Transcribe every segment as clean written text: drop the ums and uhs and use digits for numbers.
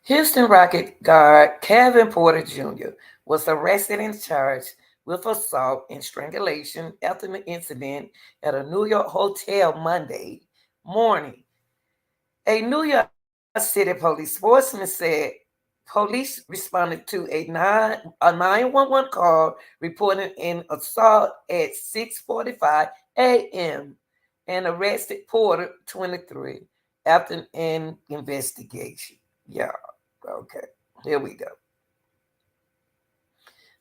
Houston Rocket guard Kevin Porter Jr. was arrested and charged with assault and strangulation after an incident at a New York hotel Monday morning. A New York City police spokesman said police responded to a 911 call reporting an assault at 6:45 a.m. and arrested Porter, 23, after an investigation. Yeah, okay. Here we go.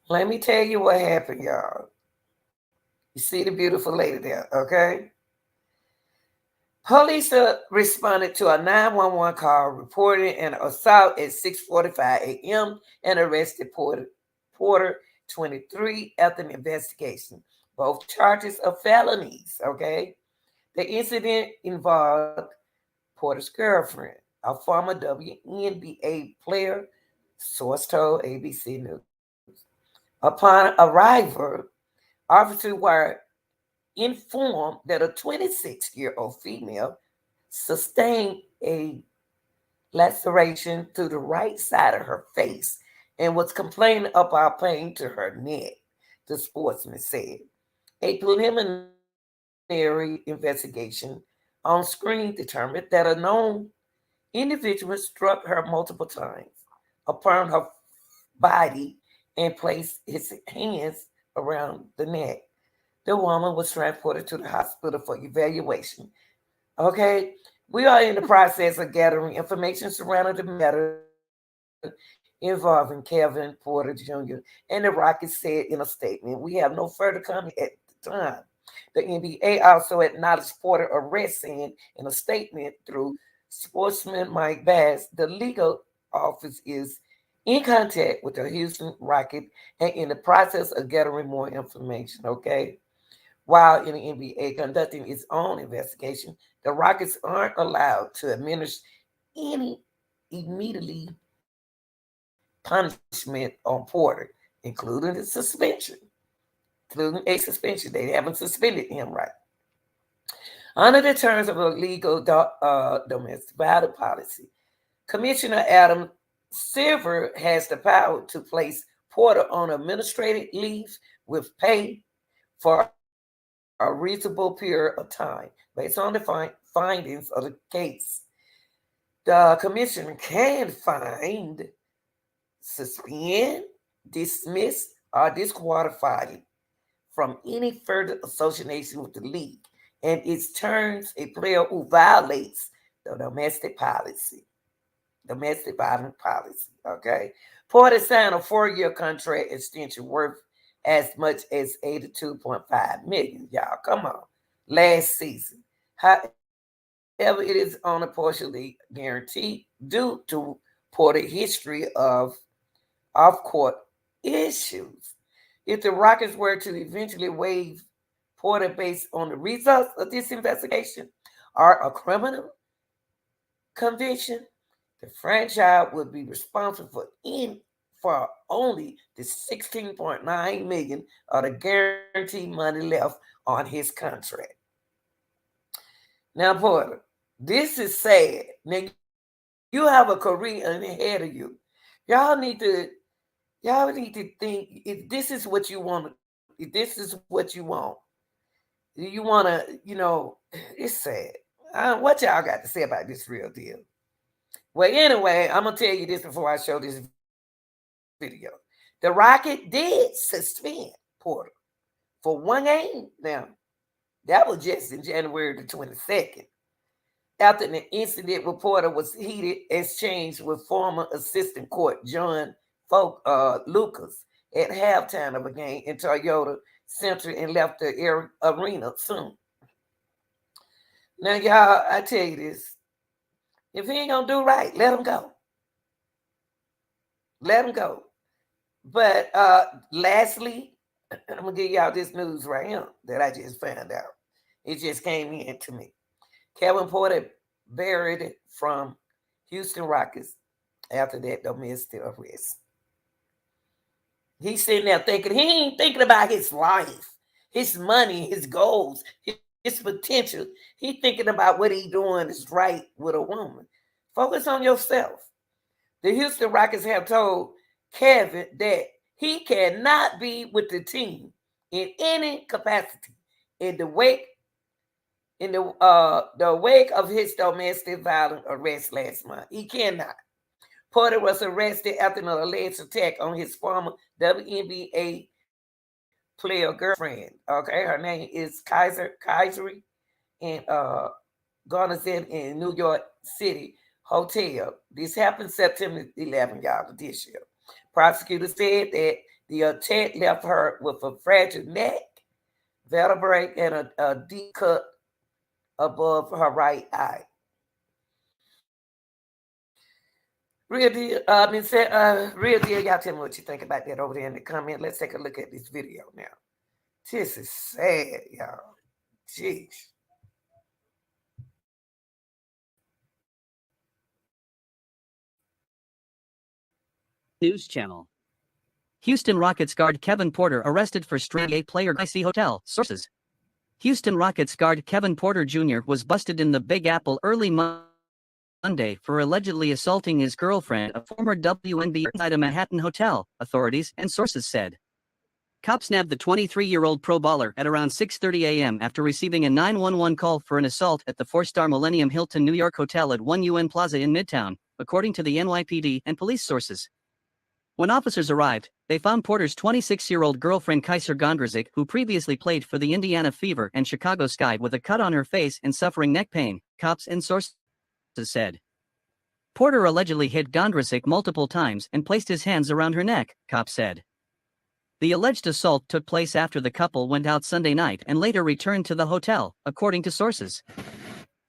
Let me tell you what happened, y'all. You see the beautiful lady there, okay? Police responded to a 911 call reporting an assault at 6:45 a.m. and arrested Porter 23 after an investigation. Both charges of felonies, okay? The incident involved Porter's girlfriend, a former WNBA player, source told ABC News. Upon arrival, officers were informed that a 26-year-old female sustained a laceration to the right side of her face and was complaining about pain to her neck, the sportsman said. A preliminary investigation on screen determined that a known individual struck her multiple times upon her body and placed his hands around the neck. The woman was transported to the hospital for evaluation. Okay, we are in the process of gathering information surrounding the matter involving Kevin Porter Jr. And the Rockets said in a statement, "We have no further comment at the time." The NBA also acknowledged Porter arrest, saying in a statement through sportsman Mike Bass, the legal office is in contact with the Houston Rocket and in the process of gathering more information. Okay. While in the NBA conducting its own investigation, the Rockets aren't allowed to administer any immediately punishment on Porter, including the suspension, including a suspension. They haven't suspended him right. Under the terms of a legal domestic violence policy, Commissioner Adam Silver has the power to place Porter on administrative leave with pay for a reasonable period of time based on the findings of the case. The commission can find, suspend, dismiss, or disqualify him from any further association with the league and its terms a player who violates the domestic violence policy. Okay. Porter signed a 4-year contract extension worth as much as 82.5 million. Y'all, come on. Last season. However, it is only partially guaranteed due to Porter's history of off-court issues. If the Rockets were to eventually waive Porter based on the results of this investigation or a criminal conviction, the franchise would be responsible for only the 16.9 million of the guaranteed money left on his contract. Now, Porter, this is sad. Now you have a career ahead of you. Y'all need to y'all need to think if this is what you want. If this is what you want, you want to, it's sad. What y'all got to say about this real deal? Well, anyway, I'm gonna tell you this before I show this video. The Rocket did suspend Porter for one game. Now, that was just in January the 22nd. After the incident with Porter was heated exchange with former assistant court John Lucas at halftime of a game in Toyota Center and left the arena soon. Now, y'all, I tell you this. If he ain't gonna do right, let him go. Let him go. But lastly, I'm gonna give y'all this news right here that I just found out. It just came in to me. Kevin Porter buried from Houston Rockets after that domestic arrest. He's sitting there thinking, he ain't thinking about his life, his money, his goals, his potential. He thinking about what he doing is right with a woman. Focus on yourself. The Houston Rockets have told Kevin that he cannot be with the team in any capacity in the wake of his domestic violence arrest last month. He cannot. Porter was arrested after an alleged attack on his former WNBA player girlfriend. Okay, her name is Kaisery, and Garnison in New York City hotel. This happened September 11th, y'all, this year. Prosecutors said that the attack left her with a fragile neck, vertebrae, and a deep cut above her right eye. Real deal, real deal. Y'all tell me what you think about that over there in the comment. Let's take a look at this video now. This is sad, y'all. Jeez. News Channel. Houston Rockets guard Kevin Porter arrested for strangling player IC Hotel. Sources. Houston Rockets guard Kevin Porter Jr. was busted in the Big Apple early Monday for allegedly assaulting his girlfriend, a former WNBA inside a Manhattan hotel, authorities and sources said. Cops nabbed the 23-year-old pro baller at around 6:30 a.m. after receiving a 911 call for an assault at the four-star Millennium Hilton New York Hotel at 1 UN Plaza in Midtown, according to the NYPD and police sources. When officers arrived, they found Porter's 26-year-old girlfriend Kaiser Gondrezick, who previously played for the Indiana Fever and Chicago Sky, with a cut on her face and suffering neck pain, cops and sources said. Porter allegedly hit Gondrezick multiple times and placed his hands around her neck, cops said. The alleged assault took place after the couple went out Sunday night and later returned to the hotel, according to sources.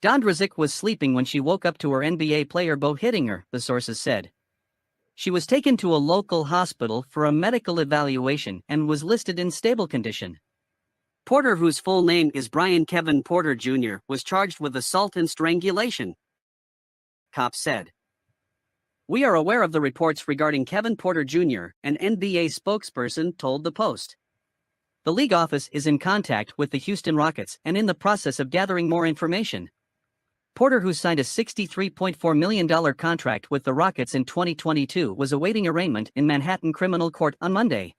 Gondrezick was sleeping when she woke up to her NBA player Bo hitting her, the sources said. She was taken to a local hospital for a medical evaluation and was listed in stable condition. Porter, whose full name is Brian Kevin Porter Jr., was charged with assault and strangulation, cops said. We are aware of the reports regarding Kevin Porter Jr., an NBA spokesperson told the Post. The league office is in contact with the Houston Rockets and in the process of gathering more information. Porter, who signed a $63.4 million contract with the Rockets in 2022, was awaiting arraignment in Manhattan Criminal Court on Monday.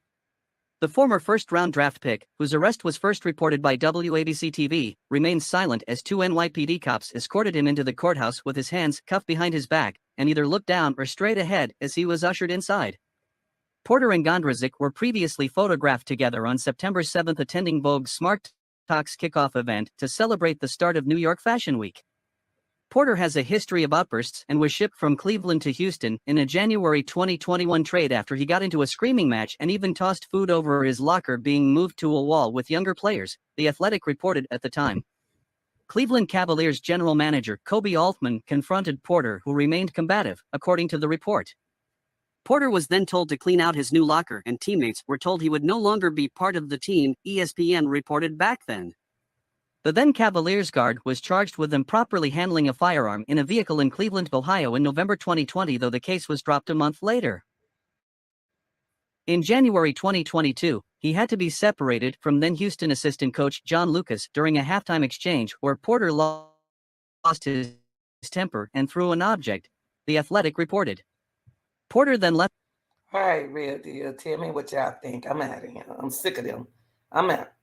The former first-round draft pick, whose arrest was first reported by WABC-TV, remains silent as two NYPD cops escorted him into the courthouse with his hands cuffed behind his back and either looked down or straight ahead as he was ushered inside. Porter and Gondrezick were previously photographed together on September 7 attending Vogue's Smart Talks kickoff event to celebrate the start of New York Fashion Week. Porter has a history of outbursts and was shipped from Cleveland to Houston in a January 2021 trade after he got into a screaming match and even tossed food over his locker being moved to a wall with younger players, The Athletic reported at the time. Cleveland Cavaliers general manager Kobe Altman confronted Porter, who remained combative, according to the report. Porter was then told to clean out his new locker and teammates were told he would no longer be part of the team, ESPN reported back then. The then Cavaliers guard was charged with improperly handling a firearm in a vehicle in Cleveland, Ohio in November 2020, though the case was dropped a month later. In January 2022, he had to be separated from then Houston assistant coach John Lucas during a halftime exchange where Porter lost his temper and threw an object, The Athletic reported. Porter then left. All right, real deal. Tell me what y'all think. I'm out of here. I'm sick of them. I'm out.